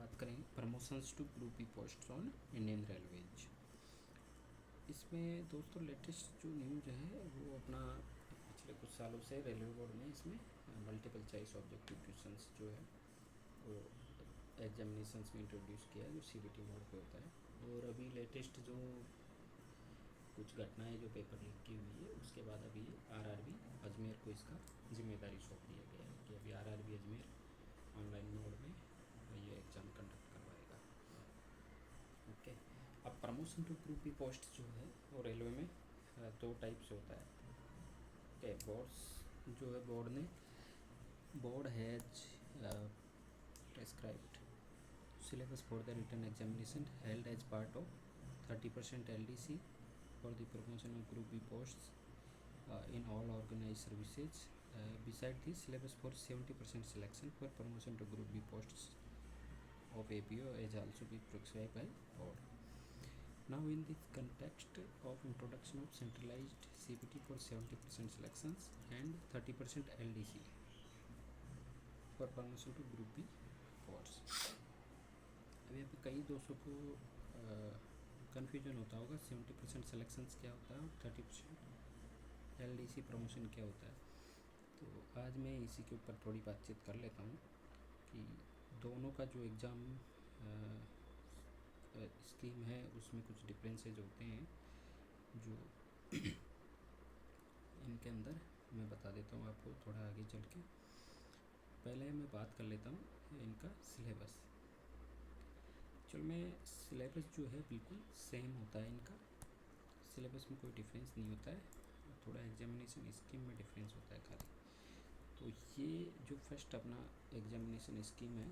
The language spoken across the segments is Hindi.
बात करेंगे promotions to group B post on Indian Railways. इसमें दोस्तों लेटेस्ट जो न्यूज़ है वो अपना पिछले कुछ सालों से रेलवे बोर्ड में इसमें मल्टीपल चॉइस ऑब्जेक्टिव क्वेश्चंस जो है वो एग्जामिनेशंस में इंट्रोड्यूस किया है, जो सीबीटी मोड पे होता है। और अभी लेटेस्ट जो कुछ घटनाएं जो पेपर लीक की हुई है उसके बाद अभी आरआरबी अजमेर को इसका जिम्मेदारी सौंप दिया गया है कि अभी आरआरबी अजमेर ऑनलाइन मोड में ये एग्ज़ाम कंडक्ट करवाएगा। ओके, अब promotion to group B post जो है वो रेलवे में दो टाइप से होता है। ओके, बोर्ड्स जो है board has prescribed syllabus for the written examination held as part of 30% LDC for the promotion of group B posts in all organized services. Beside this, syllabus for 70% selection for promotion to group B posts of APO is also be prescribed by board. Now in this context of introduction of centralized CPT for 70% selections and 30% LDC for promotion to group B posts. अभी यहाँ पे कई दोस्तों को कन्फ्यूजन होता होगा 70% सेलेक्शंस क्या होता है और 30% एलडीसी प्रमोशन क्या होता है। तो आज मैं इसी के ऊपर थोड़ी बातचीत कर लेता हूँ कि दोनों का जो एग्ज़ाम स्कीम है उसमें कुछ डिफरेंसेस होते हैं जो इनके अंदर मैं बता देता हूँ आपको थोड़ा आगे चल के। पहले मैं बात कर लेता हूँ इनका सिलेबस। चलो, मैं सिलेबस जो है बिल्कुल सेम होता है इनका, सिलेबस में कोई डिफरेंस नहीं होता है, थोड़ा एग्जामिनेशन स्कीम में डिफरेंस होता है खाली। तो ये जो फर्स्ट अपना एग्जामिनेशन स्कीम है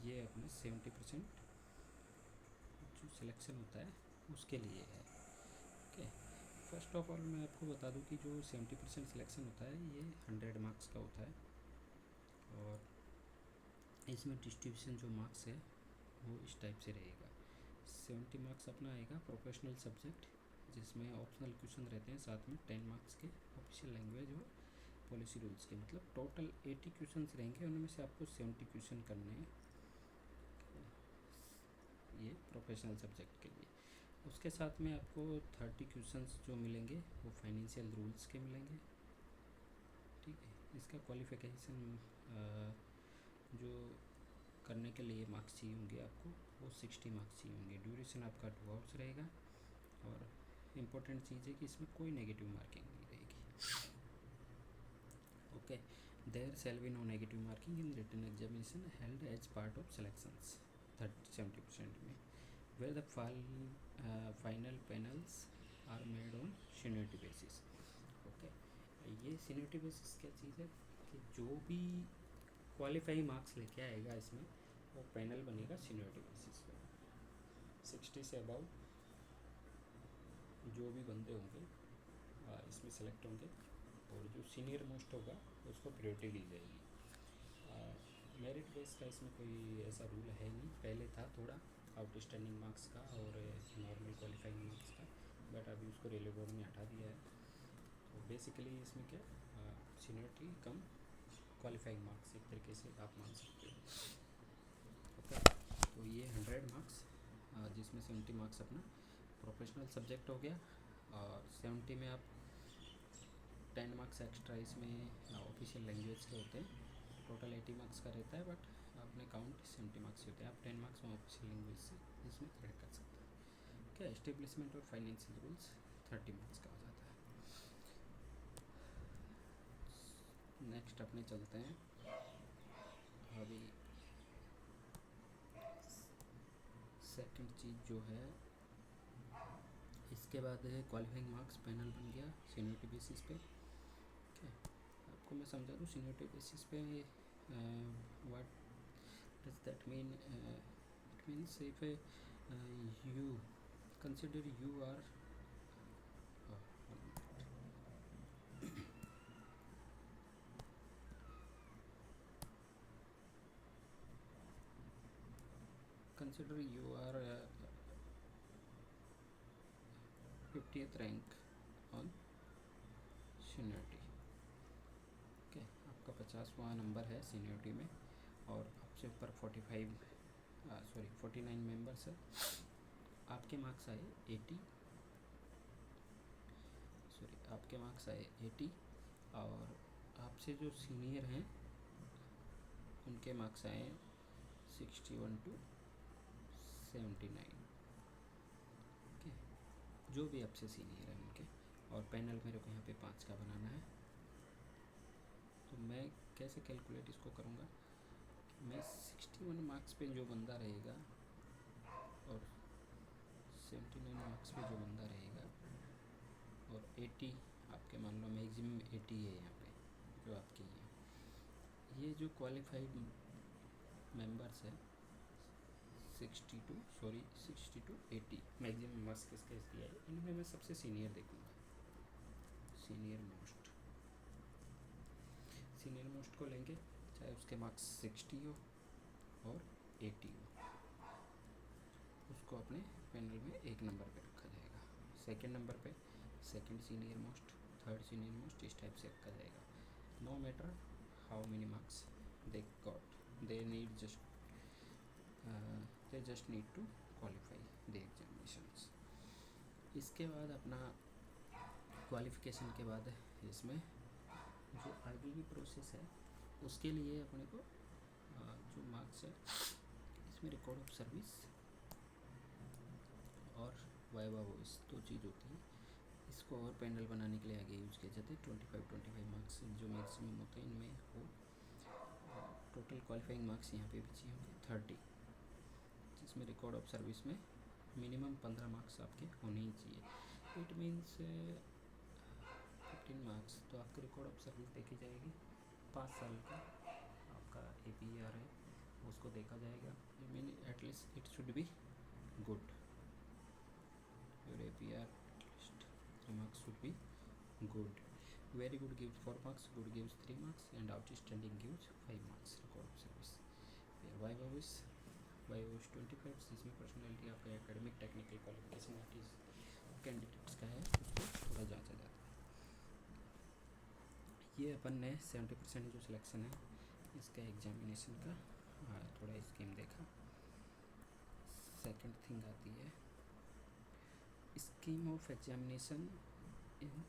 ये अपना 70% जो सिलेक्शन होता है उसके लिए है। ओके, फर्स्ट ऑफ ऑल मैं आपको बता दूं कि जो 70% सिलेक्शन होता है ये 100 मार्क्स का होता है और इसमें डिस्ट्रीब्यूशन जो मार्क्स है वो इस टाइप से रहेगा। 70 मार्क्स अपना आएगा प्रोफेशनल सब्जेक्ट जिसमें ऑप्शनल क्वेश्चन रहते हैं, साथ में 10 मार्क्स के ऑफिशियल लैंग्वेज और पॉलिसी रूल्स के, मतलब टोटल 80 क्वेश्चन रहेंगे, उनमें से आपको 70 क्वेश्चन करने हैं ये प्रोफेशनल सब्जेक्ट के लिए। उसके साथ में आपको 30 क्वेश्चंस जो मिलेंगे वो फाइनेंशियल रूल्स के मिलेंगे। ठीक है, इसका क्वालिफिकेशन जो करने के लिए मार्क्स चाहिए होंगे आपको वो 60 मार्क्स चाहिए होंगे। ड्यूरेशन आपका 2 आवर्स रहेगा और इम्पोर्टेंट चीज़ है कि इसमें कोई नेगेटिव मार्किंग नहीं रहेगी। Okay, there shall be no negative marking in written examination held as part of selections 70% में where the final panels are made on seniority basis. Okay, ये सीनियरिटी बेसिस क्या चीज़ है कि जो भी क्वालिफाइंग मार्क्स लेके आएगा इसमें वो पैनल बनेगा सीनियरिटी बेसिस पे। 60 से अबाउ जो भी बंदे होंगे इसमें सेलेक्ट होंगे और जो सीनियर मोस्ट होगा उसको प्रायोरिटी दी जाएगी। मेरिट बेस का इसमें कोई ऐसा रूल है नहीं, पहले था थोड़ा आउटस्टैंडिंग मार्क्स का और नॉर्मल क्वालिफाइंग मार्क्स का, बट अभी उसको रेलवे बोर्ड ने हटा दिया है। तो बेसिकली इसमें क्या सीनियरिटी कम क्वालिफाइंग मार्क्स एक तरीके से आप मान सकते हो। ओके, तो ये 100 मार्क्स जिसमें 70 मार्क्स अपना प्रोफेशनल सब्जेक्ट हो गया और 70 में आप 10 मार्क्स एक्स्ट्रा इसमें ऑफिशियल लैंग्वेज के होते हैं। टोटल 80 मार्क्स का रहता है बट अपने काउंट 70 मार्क्स होते हैं। आप 10 मार्क्स में ऑफिशियल लैंग्वेज से इसमें ऐड कर सकते हैं। क्या एस्टेब्लिशमेंट और फाइनेंशियल रूल्स 30 मार्क्स का हो जाता है। नेक्स्ट अपने चलते हैं अभी सेकंड चीज़ जो है, इसके बाद है क्वालिफाइंग मार्क्स पैनल बन गया सीनियरिटी बेसिस पे। ठीक है, आपको मैं समझा दूँ सीनियरिटी बेसिस पे what does that mean. It means if you consider you are consider you are 50th rank on seniority. Okay, आपका 50वां नंबर है सीनियरिटी में और आपसे ऊपर 45 सॉरी 49 मेंबर्स है, आपके मार्क्स आए 80, सॉरी आपके मार्क्स आए 80 और आपसे जो सीनियर हैं उनके मार्क्स आए 61 to 79। ओके, जो भी आपसे सीनियर है उनके, और पैनल मेरे को यहाँ पे 5 का बनाना है। तो मैं कैसे कैलकुलेट इसको करूँगा, मैं 61 मार्क्स पे जो बंदा रहेगा और 79 मार्क्स पे जो बंदा रहेगा और 80 आपके मान लो मैक्सिमम 80 है यहाँ पे जो आपके ये जो क्वालिफाइड मेंबर्स है 60 to 80 मैक्सिमम मार्क्स किसके दिया है, इनमें मैं सबसे सीनियर देखूँगा, सीनियर मोस्ट को लेंगे, चाहे उसके मार्क्स 60 हो और 80 हो, उसको अपने पैनल में एक नंबर पे रखा जाएगा। सेकंड नंबर पे second senior most, third senior most, इस टाइप से रखा जाएगा। No matter how many marks they got, they just need to qualify the examinations. इसके बाद अपना क्वालिफिकेशन के बाद इसमें जो आगे की प्रोसेस है उसके लिए अपने को जो मार्क्स है इसमें रिकॉर्ड ऑफ सर्विस और वाइवा वॉइस दो चीज़ होती है। इसको और पैनल बनाने के लिए आगे यूज किए जाते हैं। 25 मार्क्स जो मैक्सिमम होते हैं इनमें हो, टोटल क्वालिफाइंग मार्क्स यहाँ पे भी चाहिए होंगे 30, जिसमें रिकॉर्ड ऑफ सर्विस में मिनिमम 15 मार्क्स आपके होने ही चाहिए। इट मीन्स 15 मार्क्स, तो आपके रिकॉर्ड ऑफ सर्विस देखी जाएगी 5 साल का आपका APR है उसको देखा जाएगा। I mean at least it should be good, your APR at least 3 marks should be good. Very good gives 4 marks, good gives 3 marks and outstanding gives 5 marks record of service. फिर वाइवा वॉइस 25, जिसमें पर्सनैलिटी आपका एकेडमिक टेक्निकल क्वालिफिकेशन कैंडिडेट्स का है उसको थोड़ा जांचा जाता है। ये अपन ने 70% जो सिलेक्शन है इसका एग्जामिनेशन का थोड़ा स्कीम देखा। सेकंड थिंग आती है स्कीम ऑफ एग्जामिनेशन इन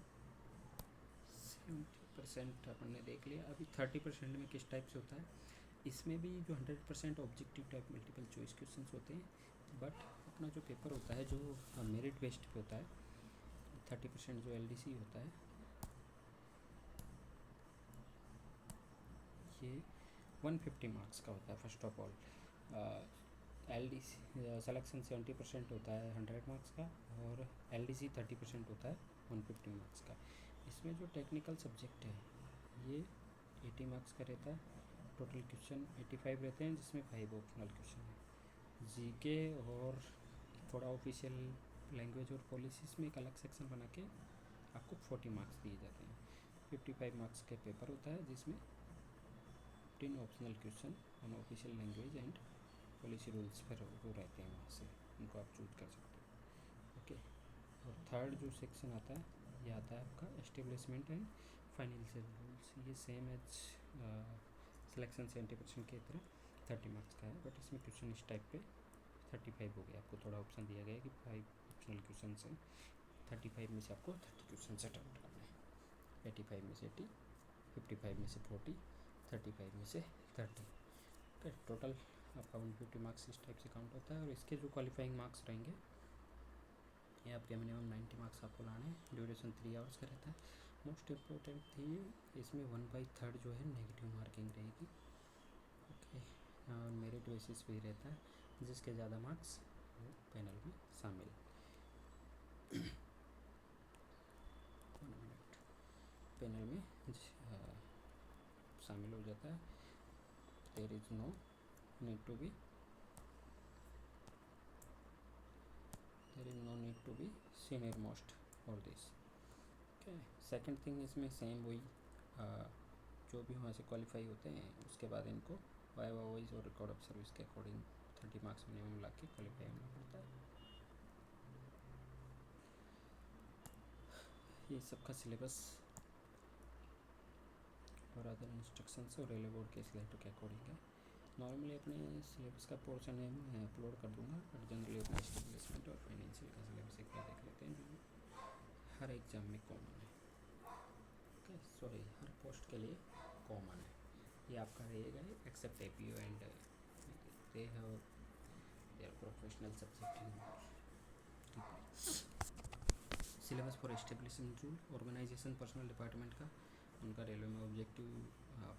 70% अपन ने देख लिया। अभी 30% में किस टाइप से होता है, इसमें भी जो 100% objective type multiple choice questions होते हैं, बट अपना जो पेपर होता है जो मेरिट बेस्ड पे होता है 30% जो LDC होता है ये 150 मार्क्स का होता है। First of all LDC selection 70% होता है 100 मार्क्स का और LDC 30% होता है 150 मार्क्स का। इसमें जो टेक्निकल सब्जेक्ट है ये 80 मार्क्स का रहता है। टोटल क्वेश्चन 85 रहते हैं जिसमें 5 ऑप्शनल क्वेश्चन है। GK और थोड़ा ऑफिशियल लैंग्वेज और पॉलिसीज़ में एक अलग सेक्शन बना के आपको 40 मार्क्स दिए जाते हैं। 55 मार्क्स का पेपर होता है जिसमें 10 optional question on official language and policy rules पर वो रहते हैं, वहाँ से उनको आप चूज कर सकते हो। ओके, और थर्ड जो सेक्शन आता है ये आता है आपका एस्टेब्लिशमेंट एंड फाइनेंशियल रूल्स। ये सेम एज सिलेक्शन 70% की तरह 30 मार्क्स का है, बट इसमें क्वेश्चन इस टाइप पे 35 हो गया। आपको थोड़ा ऑप्शन दिया गया है कि 5 ऑप्शनल क्वेश्चन हैं, 35 में से आपको 30 क्वेश्चन अटेम्प्ट करना है। 85 में से 80, 55 में से 40, 35 में से 30। ओके, टोटल आपका 150 मार्क्स इस टाइप से काउंट होता है। और इसके जो क्वालिफाइंग मार्क्स रहेंगे ये आपके मिनिमम 90 मार्क्स आपको लाने हैं। ड्यूरेशन 3 आवर्स का रहता है। मोस्ट इम्पोर्टेंट थी इसमें 1/3 जो है नेगेटिव मार्किंग रहेगी। ओके, और मेरिट बेसिस पे रहता है, जिसके ज़्यादा मार्क्स वो पैनल में शामिल। 1 मिनट, पैनल में शामिल हो जाता है। There is no need to be senior most for this. Okay, second thing इसमें सेम वही जो भी वहाँ से क्वालिफाई होते हैं उसके बाद इनको वाइवा वॉइस और रिकॉर्ड ऑफ सर्विस के अकॉर्डिंग 30 मार्क्स मिनिमम ला के क्वालिफाई होना पड़ता है। ये सबका सिलेबस और अदर इंस्ट्रक्शंस और रेलवे बोर्ड के स्लेटर के अकॉर्डिंग है। नॉर्मली अपने सिलेबस का पोर्शन है मैं अपलोड कर दूंगा, बट जनरली अपना एस्टेब्लिशमेंट और फाइनेंशियल का सिलेबस एक बार देख लेते हैं जो हर एग्ज़ाम में कॉमन है। ओके, सॉरी, हर पोस्ट के लिए कॉमन है। ये आपका रहेगा except APO and they have their professional subject in syllabus for establishing rule organisation personnel department का, उनका रेलवे में objective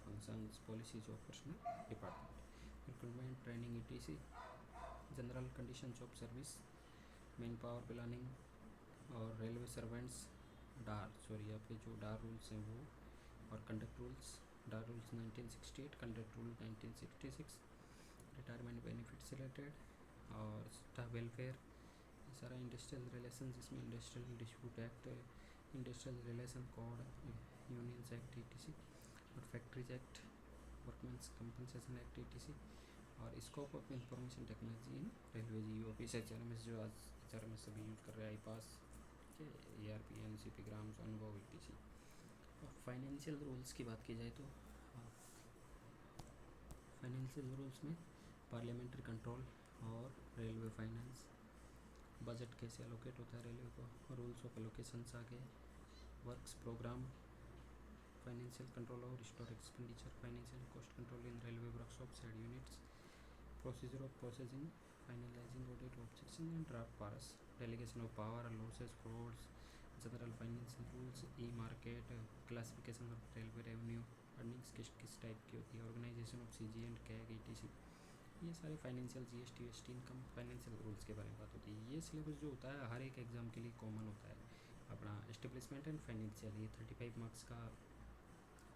functions policies of personnel department, recruitment training ETC, general conditions of service, manpower planning और रेलवे सर्वेंट्स आपके जो डार रूल्स हैं वो, और conduct rules, DAR rules 1968, conduct rule 1966, retirement benefits related और स्टाफ वेलफेयर, सारा इंडस्ट्रियल रिलेशन जिसमें industrial dispute act, industrial relation code, unions act ETC और factories act, workmen's compensation act ETC और scope of information technology in railway GOP HRMS जो आज HRMS सभी यूज़ कर रहे हैं, IPAS, ERP, NCP, grams, Anubhav ETC। और फाइनेंशियल रूल्स की बात की जाए तो फाइनेंशियल रूल्स में पार्लियामेंट्री कंट्रोल और रेलवे फाइनेंस, बजट कैसे एलोकेट होता है रेलवे को, रूल्स ऑफ एलोकेशंस आ गए, वर्क्स प्रोग्राम, फाइनेंशियल कंट्रोल और store expenditure, financial cost control in railway workshops and units, procedure of processing finalising audit objection and draft paras, delegation of power, losses, frauds, general financial rules, E market, classification of railway revenue, earnings किस टाइप की होती है, organisation of CG and CAG ETC, ये सारे financial GST west income financial rules के बारे में बात होती है। ये सिलेबस जो होता है हर एक एग्ज़ाम के लिए कॉमन होता है। अपना एस्टेब्लिशमेंट एंड फाइनेंशियल ये 35 मार्क्स का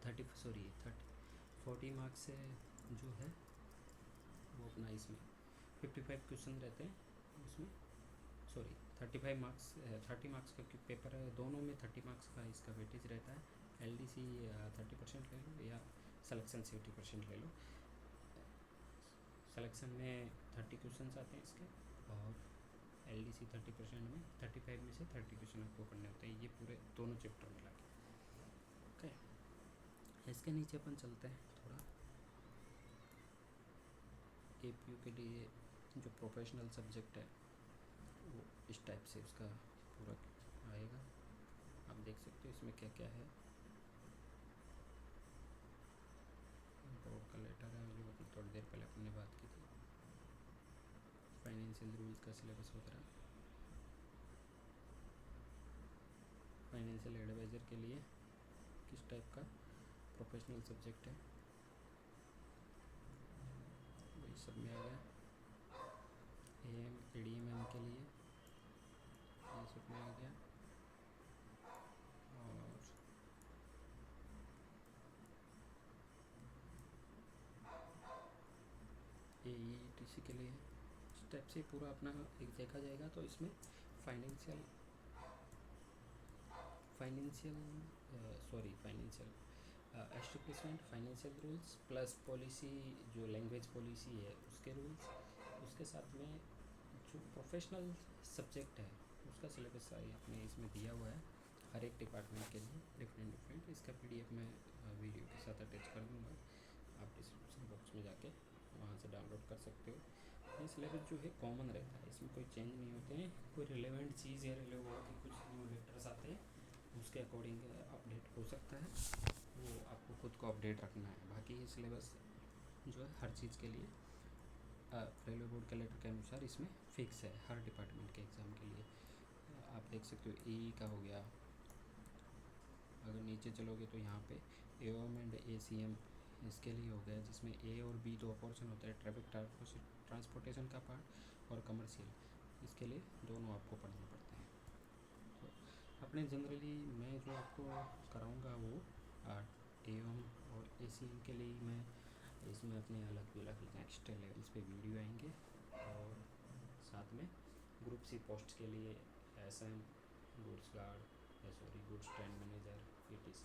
40 मार्क्स से जो है वो अपना इसमें 55 क्वेश्चन रहते हैं उसमें, 35 मार्क्स 30 मार्क्स का पेपर है, दोनों में 30 मार्क्स का इसका वेटेज रहता है। LDC 30% ले लो या सिलेक्शन 70% ले लो। सिलेक्शन में 30 क्वेश्चन आते हैं इसके, और LDC 30% में 35 में से 30 क्वेश्चन आपको करने होते हैं, ये पूरे दोनों चैप्टर मिला के। ओके, इसके नीचे अपन चलते हैं थोड़ा APU के लिए जो प्रोफेशनल सब्जेक्ट है वो इस टाइप से उसका पूरा आएगा। आप देख सकते हो इसमें क्या क्या है। बोर्ड का लेटर है जो अपनी थोड़ी देर पहले अपने बात की थी, फाइनेंशियल रूल्स का सिलेबस वगैरह, फाइनेंशियल एडवाइज़र के लिए किस टाइप का प्रोफेशनल सब्जेक्ट है वही सब में आ गया। ADMM के लिए ये सब में आ गया, और AETC के लिए इस टाइप से पूरा अपना एक देखा जाएगा। तो इसमें financial establishment, financial rules plus policy, जो लैंग्वेज पॉलिसी है उसके रूल्स, उसके साथ में जो प्रोफेशनल सब्जेक्ट है उसका सिलेबस अपने इसमें दिया हुआ है हर एक डिपार्टमेंट के लिए डिफरेंट। इसका PDF मैं वीडियो के साथ अटैच कर दूँगा, आप डिस्क्रिप्शन बॉक्स में जाके वहाँ से डाउनलोड कर सकते हो। ये सिलेबस जो है कॉमन रहता है, इसमें कोई चेंज नहीं होते हैं। कोई रिलेवेंट चीज़ या रिलेवेंट के कुछ न्यू लेटर्स आते हैं उसके अकॉर्डिंग अपडेट हो सकता है, वो आपको खुद को अपडेट रखना है। बाकी ये सिलेबस जो है हर चीज़ के लिए रेलवे बोर्ड के लेटर के अनुसार इसमें फिक्स है हर डिपार्टमेंट के एग्ज़ाम के लिए। आप देख सकते हो AE का हो गया, अगर नीचे चलोगे तो यहाँ पे AOM एंड ACM इसके लिए हो गया, जिसमें A और B दो पोर्शन होता है, ट्रैफिक ट्रांसपोर्टेशन का पार्ट और कमर्शियल, इसके लिए दोनों आपको पढ़ने पड़ते हैं। तो अपने जनरली मैं जो आपको कराऊंगा वो AOM और ACM के लिए मैं इसमें अपने अलग अलग नेक्स्ट लेवल्स पे वीडियो आएंगे, और साथ में ग्रुप C पोस्ट के लिए SM, goods guard, goods train manager, ETC,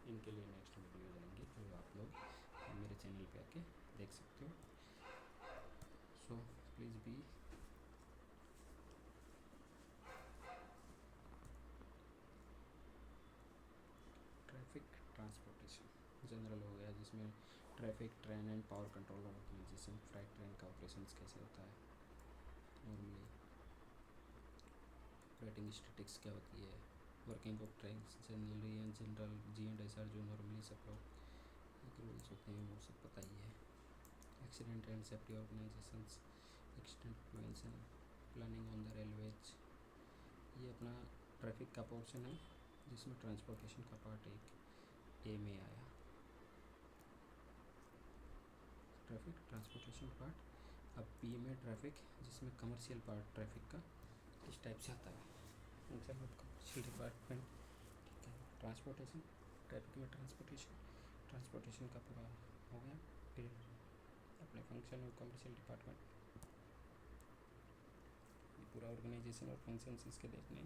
इनके लिए नेक्स्ट वीडियो आएंगे जो आप लोग मेरे चैनल पे आके देख सकते हो। So please be traffic transportation general हो गया, जिसमें traffic train and power control organisation, freight train का ऑपरेशन कैसे होता है नॉर्मली, ऑपरेटिंग स्टैटिक्स क्या होती है, working of train generally and general G and S R जो नॉर्मली सब लोग रूल्स होते हैं वो सब पता ही है। Accident and safety organisations, accident prevention, planning on the railways. ये अपना ट्रैफिक का पोर्शन है जिसमें ट्रांसपोर्टेशन का पार्ट एक ए में आया, ट्रैफिक ट्रांसपोर्टेशन पार्ट। अब बी में ट्रैफिक जिसमें कमर्शियल पार्ट ट्रैफिक का इस टाइप से आता है, फंक्शन ऑफ कमर्शियल डिपार्टमेंट, ठीक है। ट्रांसपोर्टेशन, ट्रैफिक में ट्रांसपोर्टेशन का पूरा हो गया। फिर अपने फंक्शन ऑफ कमर्शियल डिपार्टमेंट, ये पूरा ऑर्गेनाइजेशन और फंक्शन इसके देखने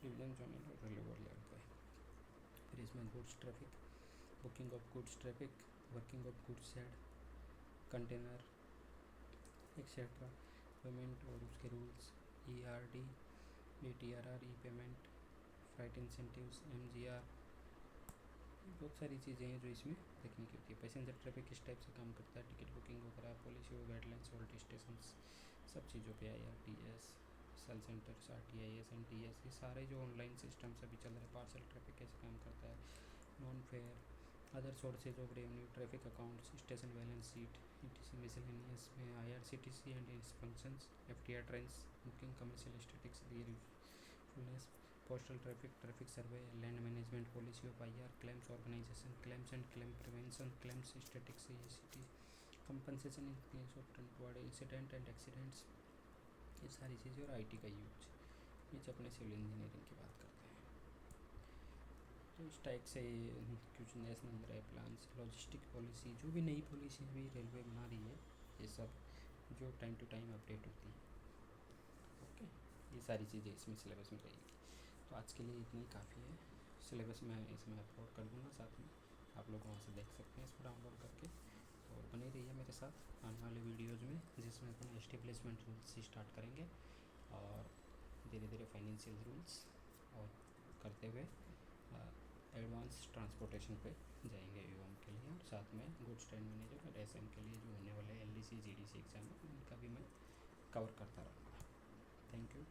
डिवीजन जोनल और लेवल पे। फिर इसमें goods traffic, booking of goods traffic, working of goods shed, container etcetera, payment और उसके रूल्स, ERD, DTRR, ई पेमेंट, फ्लाइट इंसेंटिव्स, MGR, बहुत सारी चीज़ें हैं जो इसमें देखने की होती है। पैसेंजर ट्रैफिक किस टाइप से काम करता है, टिकट बुकिंग वगैरह, पॉलिसी और गाइडलाइंस, होल्ड स्टेशन, सब चीज़ों पे IRTS, sale centres, RTIS, NTS, ये सारे जो ऑनलाइन सिस्टम अभी चल रहे हैं। पार्सल ट्रैफिक कैसे काम करता है, non fare, other sources of revenue, traffic accounts, station balance sheet, ETC miscellaneous में IRCTC and its functions, FTR trains, booking, commercial statistics, usefulness, postal traffic, traffic survey, land management, policy of IR, claims organisation, claims and claim prevention, claims statistics, ACT, compensation in case of untoward incident and accidents, ये सारी चीज़ें। और IT का यूज, नीचे अपने सिविल इंजीनियरिंग की बात करते हैं। तो इस टाइप से कुछ national drive plans, logistic policy, जो भी नई पॉलिसी भी रेलवे बना रही है, ये सब जो टाइम टू टाइम अपडेट होती है। ओके, ये सारी चीज़ें इसमें सिलेबस में रहेगी। तो आज के लिए इतनी काफ़ी है। सिलेबस में इसमें अपलोड कर दूँगा, साथ में आप लोग वहाँ से देख सकते हैं इसको डाउनलोड करके। और बने रहिए मेरे साथ आने वाले वीडियोज़ में, जिसमें अपन एस्टेब्लिशमेंट रूल्स से स्टार्ट करेंगे और धीरे धीरे फाइनेंशियल रूल्स और करते हुए एडवांस ट्रांसपोर्टेशन पे जाएंगे एवं के लिए। और साथ में गुड्स ट्रेन मैनेजर और SM के लिए जो होने वाले LDC GDC एग्ज़ाम है उनका भी मैं कवर करता रहूँगा। Thank you.